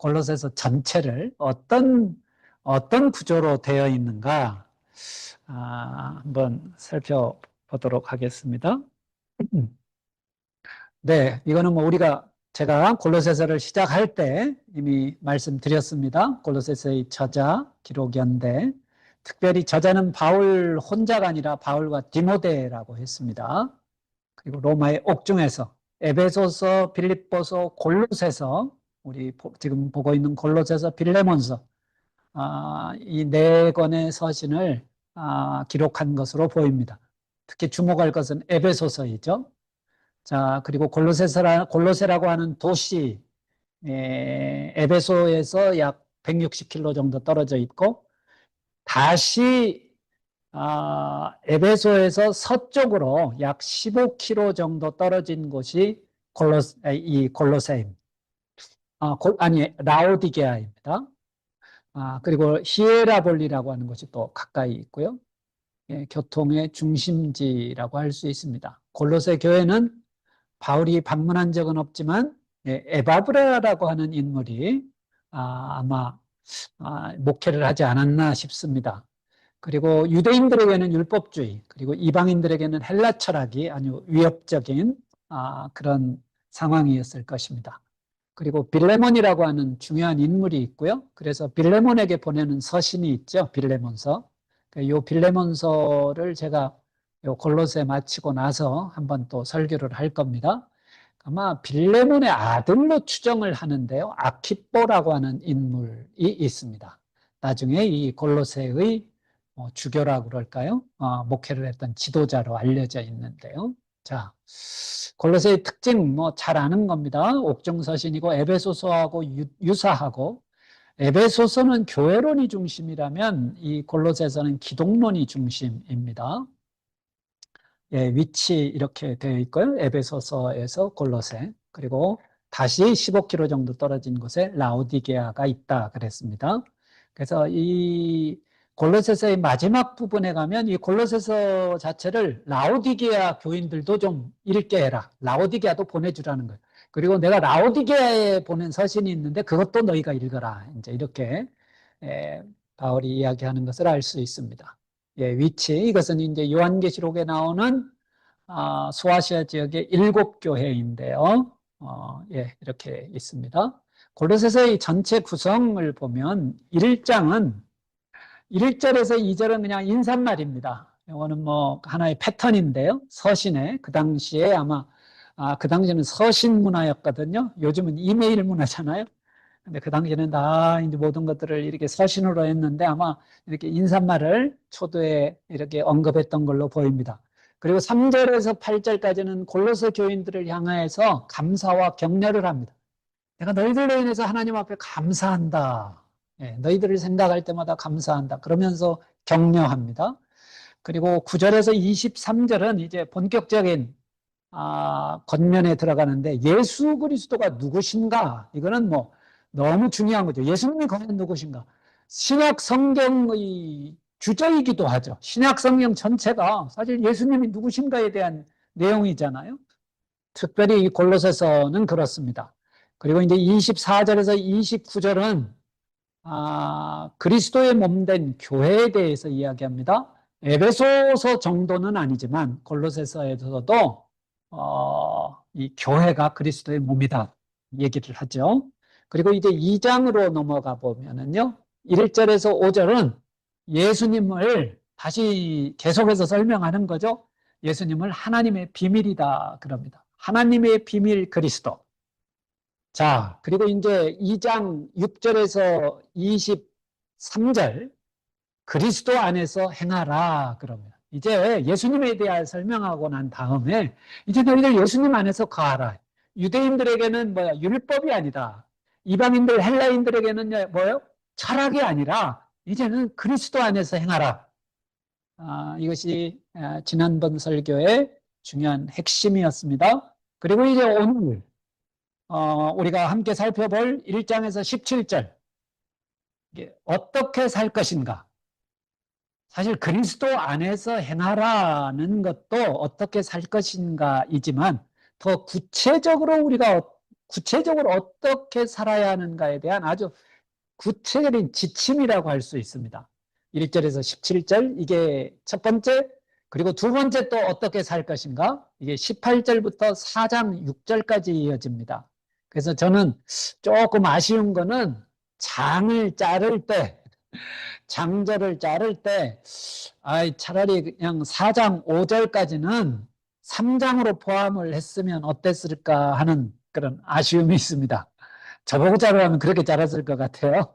골로새서 전체를 어떤 구조로 되어 있는가 한번 살펴보도록 하겠습니다. 네, 이거는 뭐 제가 골로새서를 시작할 때 이미 말씀드렸습니다. 골로새서의 저자, 기록연대. 특별히 저자는 바울 혼자가 아니라 바울과 디모데라고 했습니다. 그리고 로마의 옥중에서 에베소서, 빌립보서, 골로새서, 우리 지금 보고 있는 골로새서, 빌레몬서, 이 네 권의 서신을 기록한 것으로 보입니다. 특히 주목할 것은 에베소서이죠. 자, 그리고 골로새라고 하는 도시, 에베소에서 약 160km 정도 떨어져 있고, 다시 에베소에서 서쪽으로 약 15km 정도 떨어진 곳이 이 골로새입니다. 라오디게아입니다. 그리고 히에라볼리라고 하는 곳이 또 가까이 있고요. 교통의 중심지라고 할 수 있습니다. 골로새 교회는 바울이 방문한 적은 없지만 에바브라라고 하는 인물이 아마 목회를 하지 않았나 싶습니다. 그리고 유대인들에게는 율법주의, 그리고 이방인들에게는 헬라 철학이 아주 위협적인 그런 상황이었을 것입니다. 그리고 빌레몬이라고 하는 중요한 인물이 있고요. 그래서 빌레몬에게 보내는 서신이 있죠. 빌레몬서. 이 빌레몬서를 제가 요 골로새 마치고 나서 한번 또 설교를 할 겁니다. 아마 빌레몬의 아들로 추정을 하는데요. 아키뽀라고 하는 인물이 있습니다. 나중에 이 골로새의 주교라고 그럴까요? 목회를 했던 지도자로 알려져 있는데요. 자, 골로새의 특징 뭐 잘 아는 겁니다. 옥중서신이고 에베소서하고 유사하고, 에베소서는 교회론이 중심이라면 이 골로새서는 기독론이 중심입니다. 위치 이렇게 되어 있고요. 에베소서에서 골로새, 그리고 다시 15km 정도 떨어진 곳에 라오디게아가 있다 그랬습니다. 그래서 이 골로새서의 마지막 부분에 가면 이 골로새서 자체를 라오디게아 교인들도 좀 읽게 해라. 라오디게아도 보내주라는 거예요. 그리고 내가 라오디게아에 보낸 서신이 있는데 그것도 너희가 읽어라. 이제 이렇게 바울이 이야기하는 것을 알 수 있습니다. 위치, 이것은 이제 요한계시록에 나오는 소아시아 지역의 7교회인데요. 이렇게 있습니다. 골로새서의 전체 구성을 보면 1장은 1절에서 2절은 그냥 인사말입니다. 이거는 뭐 하나의 패턴인데요. 서신에 그 당시에 아마 그 당시에는 서신 문화였거든요. 요즘은 이메일 문화잖아요. 근데 그 당시에는 다 이제 모든 것들을 이렇게 서신으로 했는데 아마 이렇게 인사말을 초도에 이렇게 언급했던 걸로 보입니다. 그리고 3절에서 8절까지는 골로새 교인들을 향해서 감사와 격려를 합니다. 내가 너희들로 인해서 하나님 앞에 감사한다. 너희들을 생각할 때마다 감사한다. 그러면서 격려합니다. 그리고 9절에서 23절은 이제 본격적인 겉면에 들어가는데, 예수 그리스도가 누구신가? 이거는 뭐 너무 중요한 거죠. 예수님이 과연 누구신가? 신약 성경의 주제이기도 하죠. 신약 성경 전체가 사실 예수님이 누구신가에 대한 내용이잖아요. 특별히 이 골로새서는 그렇습니다. 그리고 이제 24절에서 29절은 그리스도의 몸된 교회에 대해서 이야기합니다. 에베소서 정도는 아니지만 골로새서에서도 이 교회가 그리스도의 몸이다 얘기를 하죠. 그리고 이제 2장으로 넘어가 보면은요, 1절에서 5절은 예수님을 다시 계속해서 설명하는 거죠. 예수님을 하나님의 비밀이다 그럽니다. 하나님의 비밀 그리스도. 자, 그리고 이제 2장 6절에서 23절, 그리스도 안에서 행하라 그러면 이제 예수님에 대해 설명하고 난 다음에 이제 너희들 예수님 안에서 거하라. 유대인들에게는 뭐야? 율법이 아니다. 이방인들 헬라인들에게는 뭐예요? 철학이 아니라 이제는 그리스도 안에서 행하라. 이것이 지난번 설교의 중요한 핵심이었습니다. 그리고 이제 오늘 우리가 함께 살펴볼 1장에서 17절, 어떻게 살 것인가. 사실 그리스도 안에서 행하라는 것도 어떻게 살 것인가이지만 더 구체적으로 우리가 구체적으로 어떻게 살아야 하는가에 대한 아주 구체적인 지침이라고 할 수 있습니다. 1절에서 17절, 이게 첫 번째. 그리고 두 번째 또 어떻게 살 것인가? 이게 18절부터 4장 6절까지 이어집니다. 그래서 저는 조금 아쉬운 거는 장을 자를 때, 장절을 자를 때, 차라리 그냥 4장 5절까지는 3장으로 포함을 했으면 어땠을까 하는 그런 아쉬움이 있습니다. 저보고 자르라면 그렇게 자랐을 것 같아요.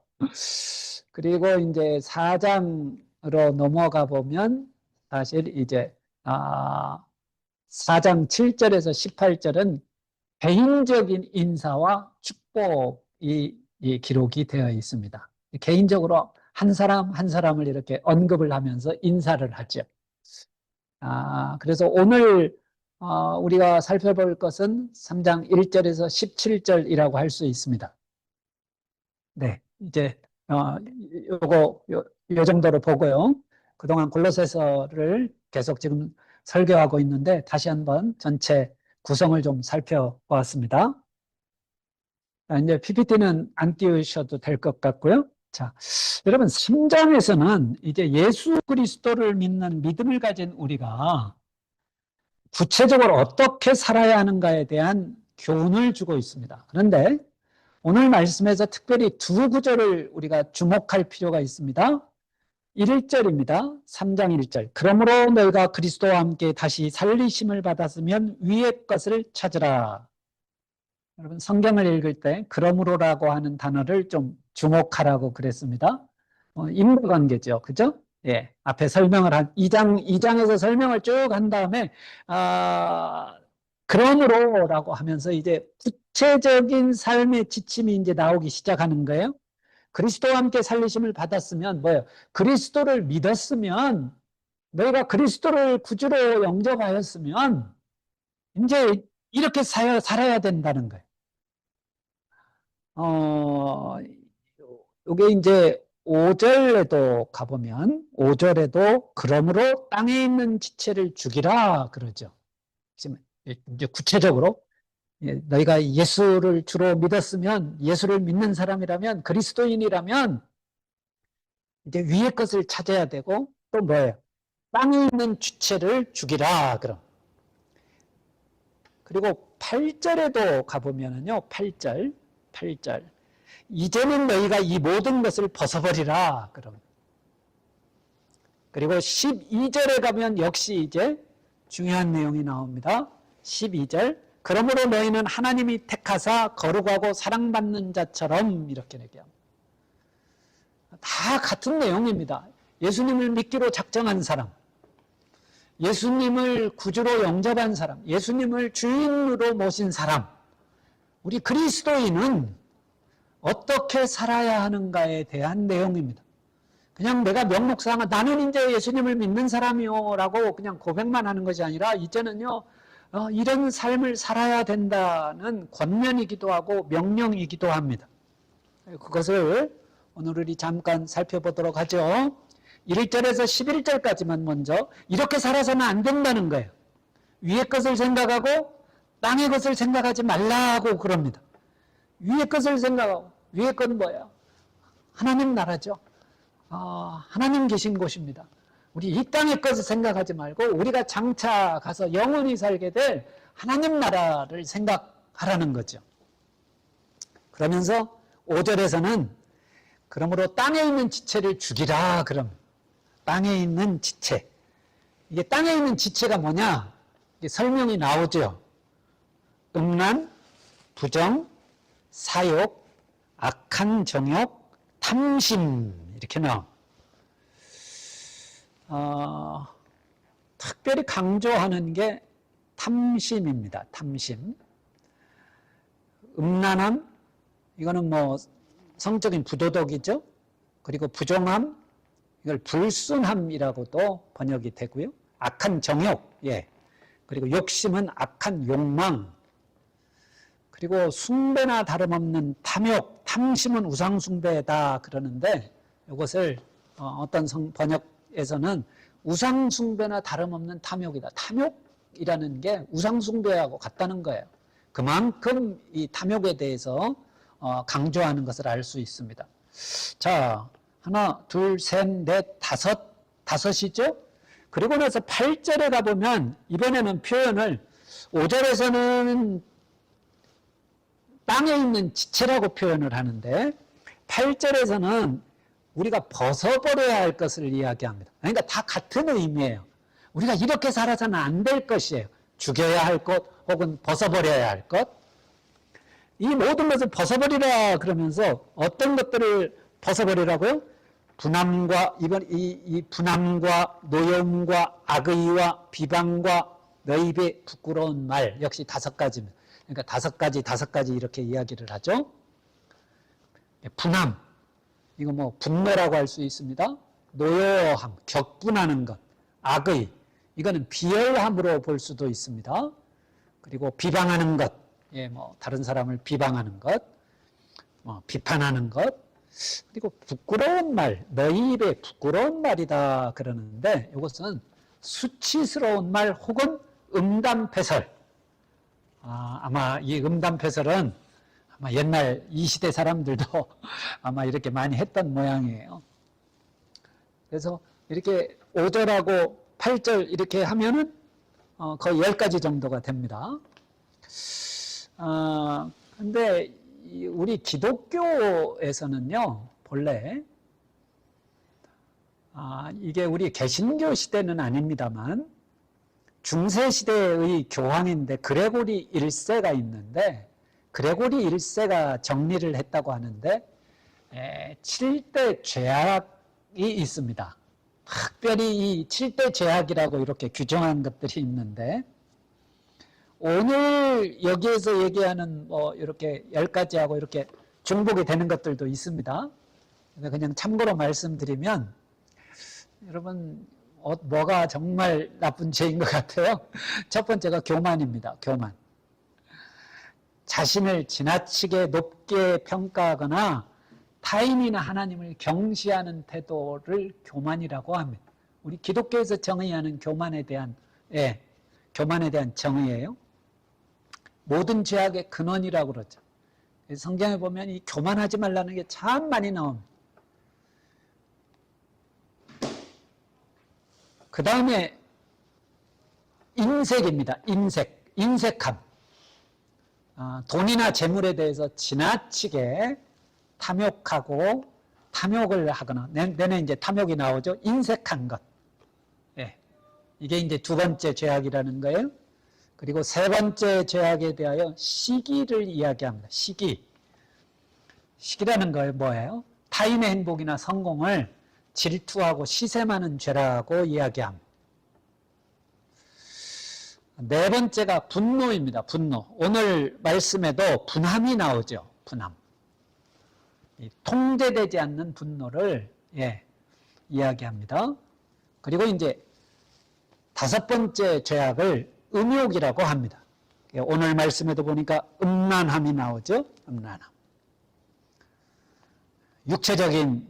그리고 이제 4장으로 넘어가 보면 사실 이제 4장 7절에서 18절은 개인적인 인사와 축복이 기록이 되어 있습니다. 개인적으로 한 사람 한 사람을 이렇게 언급을 하면서 인사를 하죠. 그래서 오늘 우리가 살펴볼 것은 3장 1절에서 17절이라고 할 수 있습니다. 네, 이제 요 정도로 보고요. 그동안 골로새서를 계속 지금 설교하고 있는데 다시 한번 전체 구성을 좀 살펴보았습니다. 이제 PPT는 안 띄우셔도 될 것 같고요. 자, 여러분 3장에서는 이제 예수 그리스도를 믿는 믿음을 가진 우리가 구체적으로 어떻게 살아야 하는가에 대한 교훈을 주고 있습니다. 그런데 오늘 말씀에서 특별히 두 구절을 우리가 주목할 필요가 있습니다. 1절입니다. 3장 1절. 그러므로 너희가 그리스도와 함께 다시 살리심을 받았으면 위의 것을 찾으라. 여러분 성경을 읽을 때 그러므로라고 하는 단어를 좀 주목하라고 그랬습니다. 인과관계죠. 그죠? 예. 앞에 설명을 한 2장에서 설명을 쭉 한 다음에 그러므로라고 하면서 이제 구체적인 삶의 지침이 이제 나오기 시작하는 거예요. 그리스도와 함께 살리심을 받았으면 뭐예요? 그리스도를 믿었으면, 너희가 그리스도를 구주로 영접하였으면 이제 이렇게 살아야 된다는 거예요. 이게 이제 5절에도 가보면 5절에도 그러므로 땅에 있는 지체를 죽이라 그러죠. 이제 구체적으로 너희가 예수를 주로 믿었으면, 예수를 믿는 사람이라면, 그리스도인이라면 이제 위의 것을 찾아야 되고, 또 뭐예요? 땅에 있는 주체를 죽이라 그럼. 그리고 8절에도 가보면은요, 8절 이제는 너희가 이 모든 것을 벗어버리라 그럼. 그리고 12절에 가면 역시 이제 중요한 내용이 나옵니다. 12절 그러므로 너희는 하나님이 택하사 거룩하고 사랑받는 자처럼, 이렇게 얘기합니다. 다 같은 내용입니다. 예수님을 믿기로 작정한 사람, 예수님을 구주로 영접한 사람, 예수님을 주인으로 모신 사람, 우리 그리스도인은 어떻게 살아야 하는가에 대한 내용입니다. 그냥 내가 명목상 나는 이제 예수님을 믿는 사람이요 라고 그냥 고백만 하는 것이 아니라 이제는요 이런 삶을 살아야 된다는 권면이기도 하고 명령이기도 합니다. 그것을 오늘 우리 잠깐 살펴보도록 하죠. 1절에서 11절까지만 먼저. 이렇게 살아서는 안 된다는 거예요. 위의 것을 생각하고 땅의 것을 생각하지 말라고 그럽니다. 위의 것을 생각하고, 위의 건 뭐예요? 하나님 나라죠. 하나님 계신 곳입니다. 우리 이 땅의 것을 생각하지 말고 우리가 장차 가서 영원히 살게 될 하나님 나라를 생각하라는 거죠. 그러면서 5절에서는 그러므로 땅에 있는 지체를 죽이라 그럼. 땅에 있는 지체. 이게 땅에 있는 지체가 뭐냐? 이게 설명이 나오죠. 음란, 부정, 사욕, 악한 정욕, 탐심, 이렇게 나와. 특별히 강조하는 게 탐심입니다. 탐심. 음란함, 이거는 뭐 성적인 부도덕이죠. 그리고 부정함, 이걸 불순함이라고도 번역이 되고요. 악한 정욕, 예. 그리고 욕심은 악한 욕망. 그리고 숭배나 다름없는 탐욕, 탐심은 우상숭배다 그러는데, 이것을 어떤 번역에서는 우상숭배나 다름없는 탐욕이다. 탐욕이라는 게 우상숭배하고 같다는 거예요. 그만큼 이 탐욕에 대해서 강조하는 것을 알 수 있습니다. 자, 하나, 둘, 셋, 넷, 다섯이죠? 그리고 나서 8절에 가보면 이번에는 표현을 5절에서는 땅에 있는 지체라고 표현을 하는데 8절에서는 우리가 벗어버려야 할 것을 이야기합니다. 그러니까 다 같은 의미예요. 우리가 이렇게 살아서는 안 될 것이에요. 죽여야 할 것 혹은 벗어버려야 할 것. 이 모든 것을 벗어버리라 그러면서 어떤 것들을 벗어버리라고요? 분함과 이 분함과 노여움과 악의와 비방과 너희 입에 부끄러운 말 역시 5가지입니다. 그러니까 5가지 이렇게 이야기를 하죠. 분함 이거 뭐 분노라고 할 수 있습니다. 노여함 격분하는 것, 악의 이거는 비열함으로 볼 수도 있습니다. 그리고 비방하는 것, 뭐 다른 사람을 비방하는 것, 비판하는 것, 그리고 부끄러운 말, 너희 입에 부끄러운 말이다 그러는데 이것은 수치스러운 말 혹은 음담패설. 아마 이 음담패설은 아마 옛날 이 시대 사람들도 아마 이렇게 많이 했던 모양이에요. 그래서 이렇게 5절하고 8절 이렇게 하면은 거의 10가지 정도가 됩니다. 근데 우리 기독교에서는요, 본래, 이게 우리 개신교 시대는 아닙니다만, 중세시대의 교황인데, 그레고리 1세가 있는데, 그레고리 1세가 정리를 했다고 하는데, 7대 죄악이 있습니다. 특별히 이 7대 죄악이라고 이렇게 규정한 것들이 있는데, 오늘 여기에서 얘기하는 뭐 이렇게 10가지하고 이렇게 중복이 되는 것들도 있습니다. 그냥 참고로 말씀드리면 여러분 뭐가 정말 나쁜 죄인 것 같아요? 첫 번째가 교만입니다. 교만. 자신을 지나치게 높게 평가하거나 타인이나 하나님을 경시하는 태도를 교만이라고 합니다. 우리 기독교에서 정의하는 교만에 대한 정의예요. 모든 죄악의 근원이라고 그러죠. 성경에 보면 이 교만하지 말라는 게 참 많이 나옵니다. 그 다음에 인색입니다. 인색함. 돈이나 재물에 대해서 지나치게 탐욕을 하거나, 내내 이제 탐욕이 나오죠. 인색한 것. 이게 이제 2번째 죄악이라는 거예요. 그리고 3번째 죄악에 대하여 시기를 이야기합니다. 시기라는 거 뭐예요? 타인의 행복이나 성공을 질투하고 시샘하는 죄라고 이야기합니다. 4번째가 분노입니다. 분노. 오늘 말씀에도 분함이 나오죠. 분함. 통제되지 않는 분노를 이야기합니다. 그리고 이제 5번째 죄악을 음욕이라고 합니다. 오늘 말씀에도 보니까 음란함이 나오죠. 음란함. 육체적인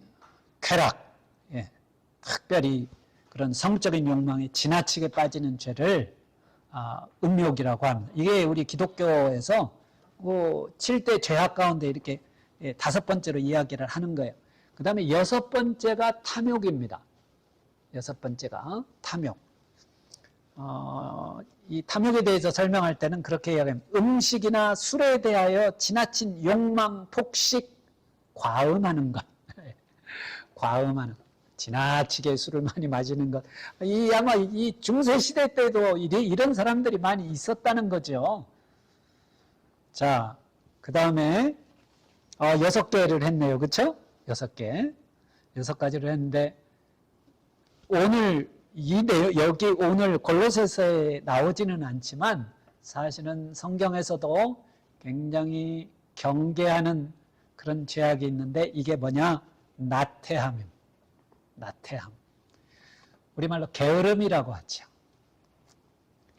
쾌락, 특별히 그런 성적인 욕망에 지나치게 빠지는 죄를 음욕이라고 합니다. 이게 우리 기독교에서 7대 죄악 가운데 이렇게 5번째로 이야기를 하는 거예요. 그 다음에 6번째가 탐욕입니다. 6번째가 탐욕. 이 탐욕에 대해서 설명할 때는 그렇게 이야기합니다. 음식이나 술에 대하여 지나친 욕망, 폭식, 과음하는 것. 과음하는 것. 지나치게 술을 많이 마시는 것. 아마 이 중세시대 때도 이런 사람들이 많이 있었다는 거죠. 자, 그 다음에 6개를 했네요. 그쵸? 6개. 6가지를 했는데, 오늘 여기 오늘 골로새서에 나오지는 않지만 사실은 성경에서도 굉장히 경계하는 그런 죄악이 있는데 이게 뭐냐? 나태함입니다. 나태함. 우리말로 게으름이라고 하죠.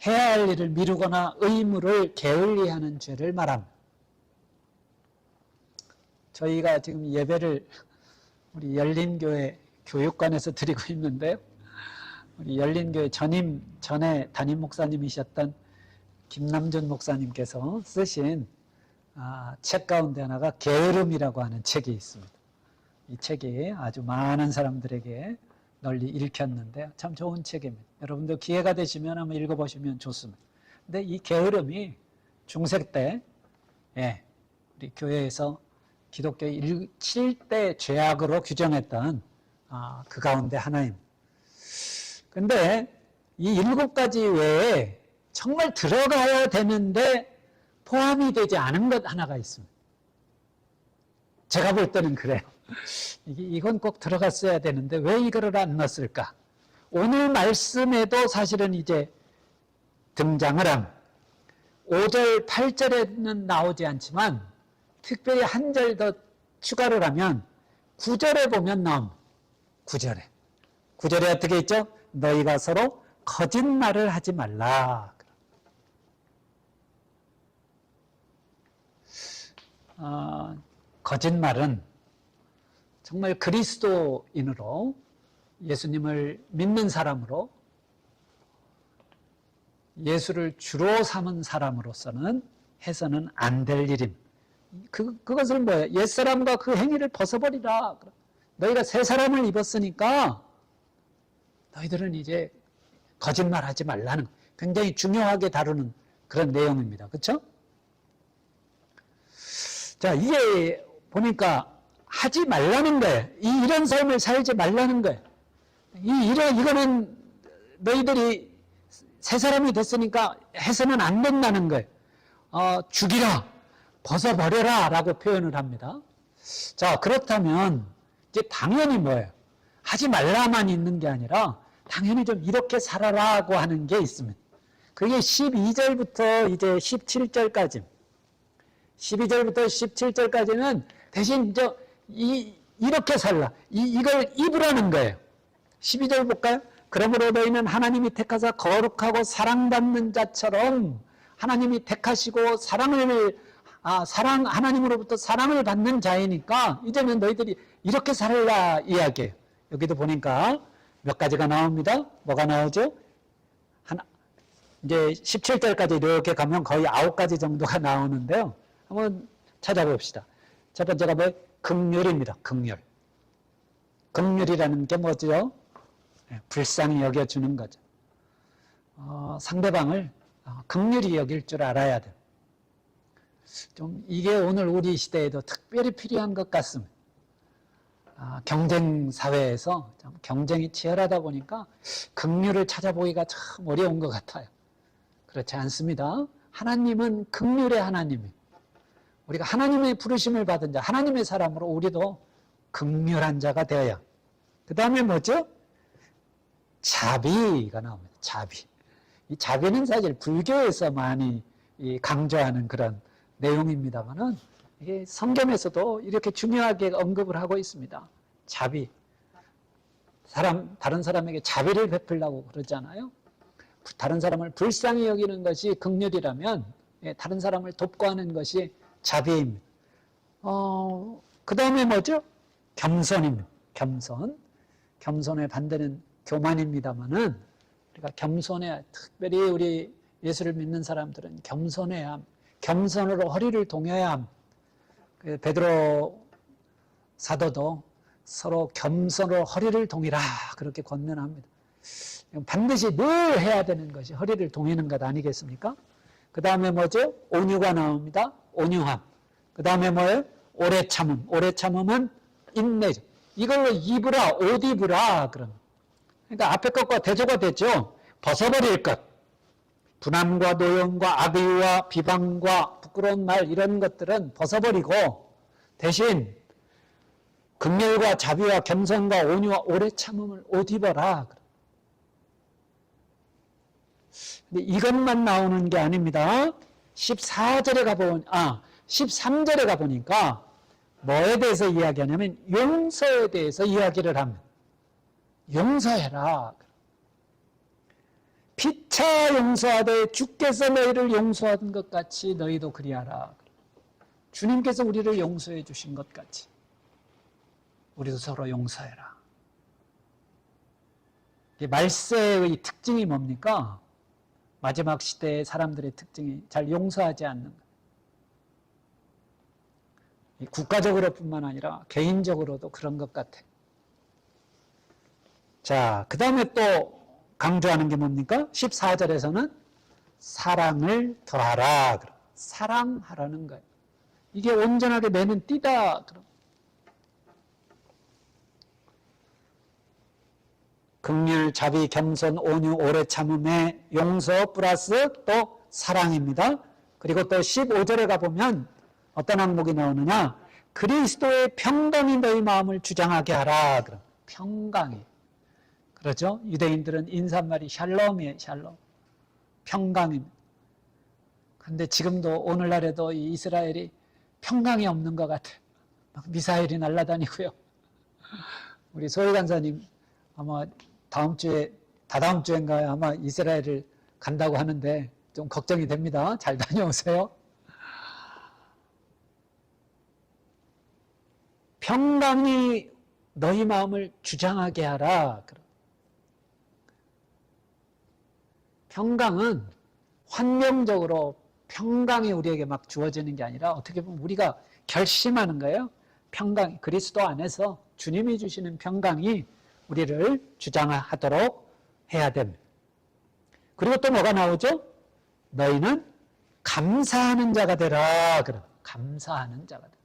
해야 할 일을 미루거나 의무를 게을리하는 죄를 말합니다. 저희가 지금 예배를 우리 열린교회 교육관에서 드리고 있는데요. 우리 열린교회 전에 담임 목사님이셨던 김남준 목사님께서 쓰신 책 가운데 하나가 게으름이라고 하는 책이 있습니다. 이 책이 아주 많은 사람들에게 널리 읽혔는데 참 좋은 책입니다. 여러분도 기회가 되시면 한번 읽어보시면 좋습니다. 근데 이 게으름이 중세 때 우리 교회에서 기독교 7대 죄악으로 규정했던 그 가운데 하나입니다. 근데 이 7가지 외에 정말 들어가야 되는데 포함이 되지 않은 것 하나가 있습니다. 제가 볼 때는 그래요. 이건 꼭 들어갔어야 되는데 왜 이거를 안 넣었을까? 오늘 말씀에도 사실은 이제 등장을 함. 5절, 8절에는 나오지 않지만 특별히 한 절 더 추가를 하면 9절에 보면 나옵니다. 9절에. 9절에 어떻게 있죠? 너희가 서로 거짓말을 하지 말라. 거짓말은 정말 그리스도인으로 예수님을 믿는 사람으로 예수를 주로 삼은 사람으로서는 해서는 안 될 일입니다. 그것을 뭐예요? 옛사람과 그 행위를 벗어버리라. 너희가 새 사람을 입었으니까 너희들은 이제 거짓말하지 말라는 굉장히 중요하게 다루는 그런 내용입니다. 그렇죠? 자, 이게 보니까 하지 말라는 거예요. 이런 삶을 살지 말라는 거예요. 이거는 너희들이 새 사람이 됐으니까 해서는 안 된다는 거예요. 죽이라, 벗어버려라 라고 표현을 합니다. 자, 그렇다면 이제 당연히 뭐예요? 하지 말라만 있는 게 아니라 당연히 좀 이렇게 살아라고 하는 게 있습니다. 그게 12절부터 이제 17절까지 12절부터 17절까지는 대신 이렇게 살라. 이걸 입으라는 거예요. 12절 볼까요? 그러므로 너희는 하나님이 택하사 거룩하고 사랑받는 자처럼 하나님이 택하시고 하나님으로부터 사랑을 받는 자이니까 이제는 너희들이 이렇게 살라 이야기예요. 여기도 보니까 몇 가지가 나옵니다. 뭐가 나오죠? 이제 17절까지 이렇게 가면 거의 9가지 정도가 나오는데요. 한번 찾아봅시다. 첫 번째가 뭐예요? 긍휼입니다. 긍휼. 긍휼이라는 게 뭐죠? 불쌍히 여겨주는 거죠. 상대방을 긍휼히 여길 줄 알아야 돼요. 좀 이게 오늘 우리 시대에도 특별히 필요한 것 같습니다. 경쟁 사회에서 경쟁이 치열하다 보니까 긍휼을 찾아보기가 참 어려운 것 같아요. 그렇지 않습니다. 하나님은 긍휼의 하나님이에요. 우리가 하나님의 부르심을 받은 자, 하나님의 사람으로 우리도 긍휼한 자가 되어야. 그 다음에 뭐죠? 자비가 나옵니다. 자비. 이 자비는 사실 불교에서 많이 강조하는 그런 내용입니다만은 이게 성경에서도 이렇게 중요하게 언급을 하고 있습니다. 자비. 다른 사람에게 자비를 베풀라고 그러잖아요. 다른 사람을 불쌍히 여기는 것이 긍휼이라면 다른 사람을 돕고 하는 것이 자비입니다. 그 다음에 뭐죠? 겸손입니다. 겸손. 겸손의 반대는 교만입니다만은 우리가 겸손해야, 특별히 우리 예수를 믿는 사람들은 겸손해야 합니다. 겸손으로 허리를 동여야 합니다. 베드로 사도도 서로 겸손으로 허리를 동이라 그렇게 권면합니다. 반드시 늘 해야 되는 것이 허리를 동이는 것 아니겠습니까? 그 다음에 뭐죠? 온유가 나옵니다. 온유함. 그 다음에 뭐예요? 오래 참음. 오래 참음은 인내죠. 이걸로 입으라, 옷 입으라. 그러니까 앞에 것과 대조가 됐죠. 벗어버릴 것. 분함과 노염과 악의와 비방과 부끄러운 말 이런 것들은 벗어버리고 대신 긍휼과 자비와 겸손과 온유와 오래 참음을 옷 입어라. 근데 이것만 나오는 게 아닙니다. 13절에 가보니까 뭐에 대해서 이야기하냐면 용서에 대해서 이야기를 합니다. 용서해라. 피차 용서하되 주께서 너희를 용서한 것 같이 너희도 그리하라. 주님께서 우리를 용서해 주신 것 같이 우리도 서로 용서해라. 말세의 특징이 뭡니까? 마지막 시대의 사람들의 특징이 잘 용서하지 않는 것. 국가적으로뿐만 아니라 개인적으로도 그런 것 같아요. 자, 그 다음에 또 강조하는 게 뭡니까? 14절에서는 사랑을 더하라. 사랑하라는 거예요. 이게 온전하게 내는 띠다. 긍휼, 자비, 겸손, 온유, 오래 참음의 용서 플러스 또 사랑입니다. 그리고 또 15절에 가보면 어떤 항목이 나오느냐? 그리스도의 평강이 너희 마음을 주장하게 하라. 평강이. 그렇죠? 유대인들은 인사말이 샬롬이에요. 샬롬. 평강입니다. 근데 지금도 오늘날에도 이 이스라엘이 평강이 없는 것 같아요. 막 미사일이 날아다니고요. 우리 소희 간사님 아마 다음 주에, 다다음 주인가요? 아마 이스라엘을 간다고 하는데 좀 걱정이 됩니다. 잘 다녀오세요. 평강이 너희 마음을 주장하게 하라. 평강은 환경적으로 평강이 우리에게 막 주어지는 게 아니라 어떻게 보면 우리가 결심하는 거예요. 평강, 그리스도 안에서 주님이 주시는 평강이 우리를 주장하도록 해야 됩니다. 그리고 또 뭐가 나오죠? 너희는 감사하는 자가 되라. 감사하는 자가 되라.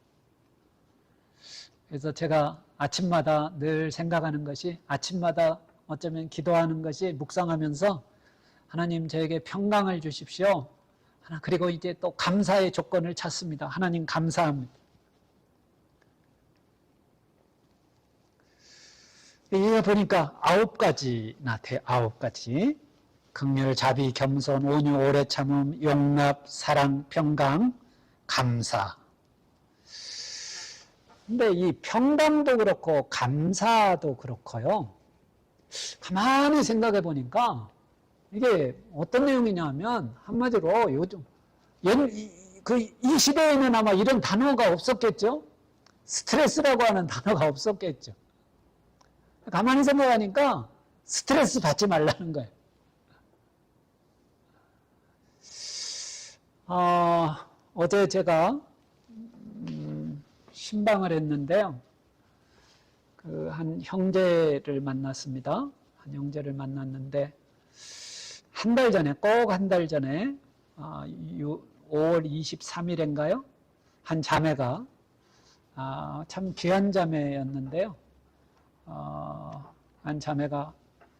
그래서 제가 아침마다 늘 생각하는 것이, 아침마다 어쩌면 기도하는 것이 묵상하면서 하나님 저에게 평강을 주십시오. 그리고 이제 또 감사의 조건을 찾습니다. 하나님 감사합니다. 이거 보니까 9가지나 돼. 9가지. 긍휼, 자비, 겸손, 온유, 오래 참음, 용납, 사랑, 평강, 감사. 근데 이 평강도 그렇고 감사도 그렇고요. 가만히 생각해 보니까 이게 어떤 내용이냐면 한마디로 요즘 이 시대에는 아마 이런 단어가 없었겠죠? 스트레스라고 하는 단어가 없었겠죠. 가만히 생각하니까 스트레스 받지 말라는 거예요. 어제 제가 신방을 했는데요. 한 형제를 만났습니다. 한 형제를 만났는데 한 달 전에, 꼭 한 달 전에 5월 23일인가요? 한 자매가 참 귀한 자매였는데요. 한 자매가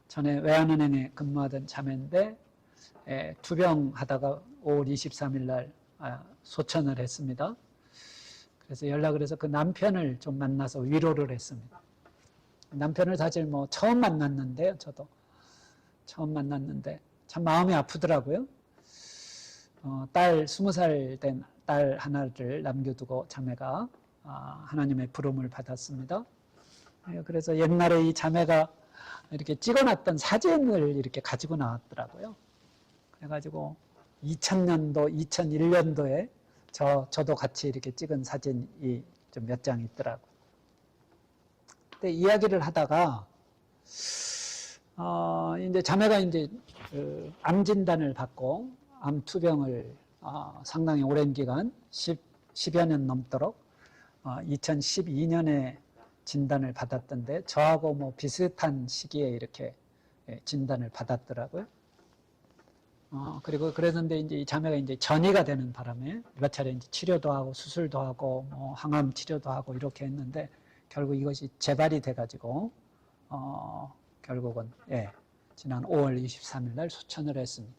전에 외환은행에 근무하던 자매인데 투병하다가 5월 23일 날 소천을 했습니다. 그래서 연락을 해서 그 남편을 좀 만나서 위로를 했습니다. 남편을 사실 뭐 처음 만났는데요. 저도 처음 만났는데 참 마음이 아프더라고요. 딸 20살 된 딸 하나를 남겨두고 자매가 하나님의 부름을 받았습니다. 그래서 옛날에 이 자매가 이렇게 찍어놨던 사진을 이렇게 가지고 나왔더라고요. 그래가지고 2000년도, 2001년도에 저도 같이 이렇게 찍은 사진이 좀 몇 장 있더라고요. 근데 이야기를 하다가 이제 자매가 이제 암 진단을 받고 암 투병을 상당히 오랜 기간 10여 년 넘도록 2012년에 진단을 받았던데 저하고 뭐 비슷한 시기에 이렇게 진단을 받았더라고요. 그리고 그랬는데 이제 이 자매가 이제 전이가 되는 바람에 몇 차례 이제 치료도 하고 수술도 하고 뭐 항암 치료도 하고 이렇게 했는데 결국 이것이 재발이 돼가지고 결국은 지난 5월 23일 날 소천을 했습니다.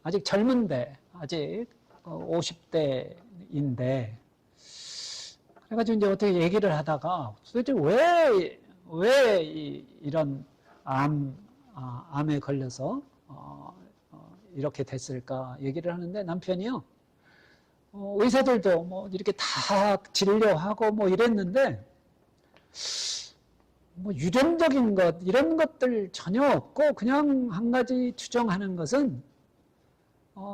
아직 젊은데 아직 50대인데 그래가지고 이제 어떻게 얘기를 하다가 도대체 왜 이런 암에 걸려서 이렇게 됐을까 얘기를 하는데 남편이요. 의사들도 뭐 이렇게 다 진료하고 뭐 이랬는데 뭐 유전적인 것 이런 것들 전혀 없고 그냥 한 가지 추정하는 것은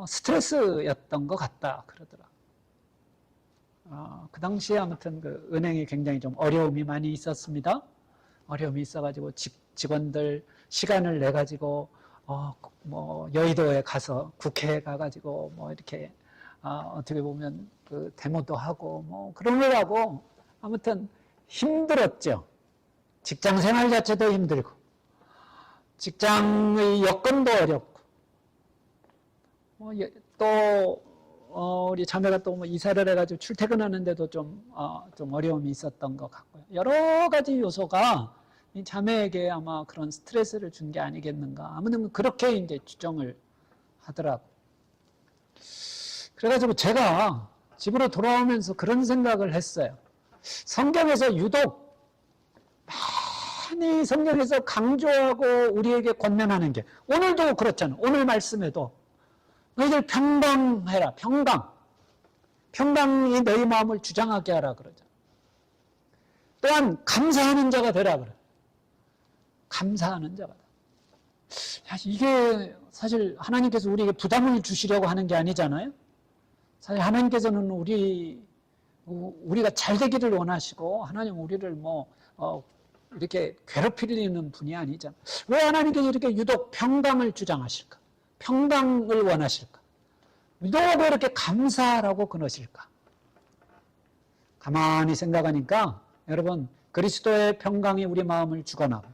스트레스였던 것 같다 그러더라. 그 당시에 아무튼 그 은행이 굉장히 좀 어려움이 많이 있었습니다. 어려움이 있어가지고 직원들 시간을 내 가지고 뭐 여의도에 가서 국회에 가가지고 뭐 이렇게 어떻게 보면 그 데모도 하고 뭐 그러느라고 아무튼 힘들었죠. 직장 생활 자체도 힘들고 직장의 여건도 어렵고 또 우리 자매가 또 뭐 이사를 해가지고 출퇴근하는데도 좀 어려움이 있었던 것 같고요. 여러 가지 요소가 이 자매에게 아마 그런 스트레스를 준 게 아니겠는가. 아무튼 그렇게 이제 추정을 하더라고. 그래가지고 제가 집으로 돌아오면서 그런 생각을 했어요. 성경에서 유독 많이 성경에서 강조하고 우리에게 권면하는 게 오늘도 그렇잖아요. 오늘 말씀에도 너희들 평강해라. 평강이 너희 마음을 주장하게 하라 그러죠. 또한 감사하는 자가 되라 그래. 감사하는 자가. 이게 사실 하나님께서 우리에게 부담을 주시려고 하는 게 아니잖아요. 사실 하나님께서는 우리가 잘 되기를 원하시고 하나님 우리를 이렇게 괴롭히려는 분이 아니잖아요. 왜 하나님께서 이렇게 유독 평강을 주장하실까? 평강을 원하실까? 유독 왜 이렇게 감사하라고 그러실까? 가만히 생각하니까 여러분 그리스도의 평강이 우리 마음을 주관하고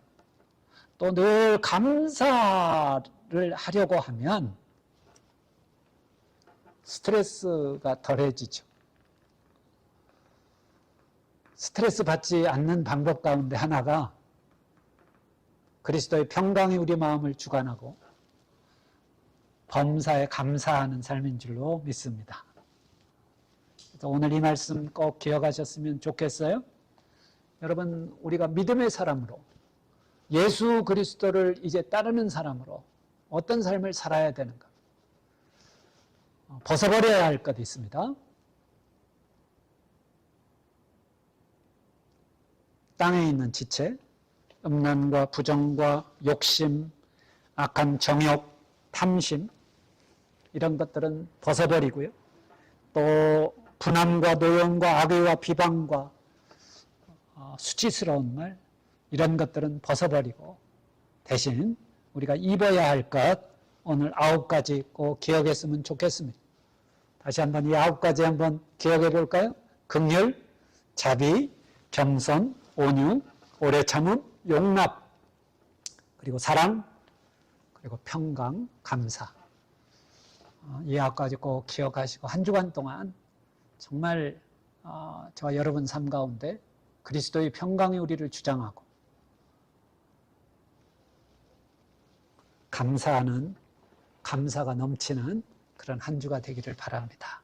또 늘 감사를 하려고 하면 스트레스가 덜해지죠. 스트레스 받지 않는 방법 가운데 하나가 그리스도의 평강이 우리 마음을 주관하고 범사에 감사하는 삶인 줄로 믿습니다. 그래서 오늘 이 말씀 꼭 기억하셨으면 좋겠어요. 여러분 우리가 믿음의 사람으로 예수 그리스도를 이제 따르는 사람으로 어떤 삶을 살아야 되는가? 벗어버려야 할 것이 있습니다. 땅에 있는 지체, 음란과 부정과 욕심, 악한 정욕, 탐심 이런 것들은 벗어버리고요. 또 분함과 노염과 악의와 비방과 수치스러운 말 이런 것들은 벗어버리고 대신 우리가 입어야 할 것 오늘 9가지 꼭 기억했으면 좋겠습니다. 다시 한번 이 9가지 한번 기억해 볼까요? 긍휼, 자비, 겸손, 온유, 오래 참음, 용납, 그리고 사랑, 그리고 평강, 감사. 이 9가지 꼭 기억하시고 한 주간 동안 정말 저와 여러분 삶 가운데 그리스도의 평강이 우리를 주장하고 감사가 넘치는 그런 한 주가 되기를 바랍니다.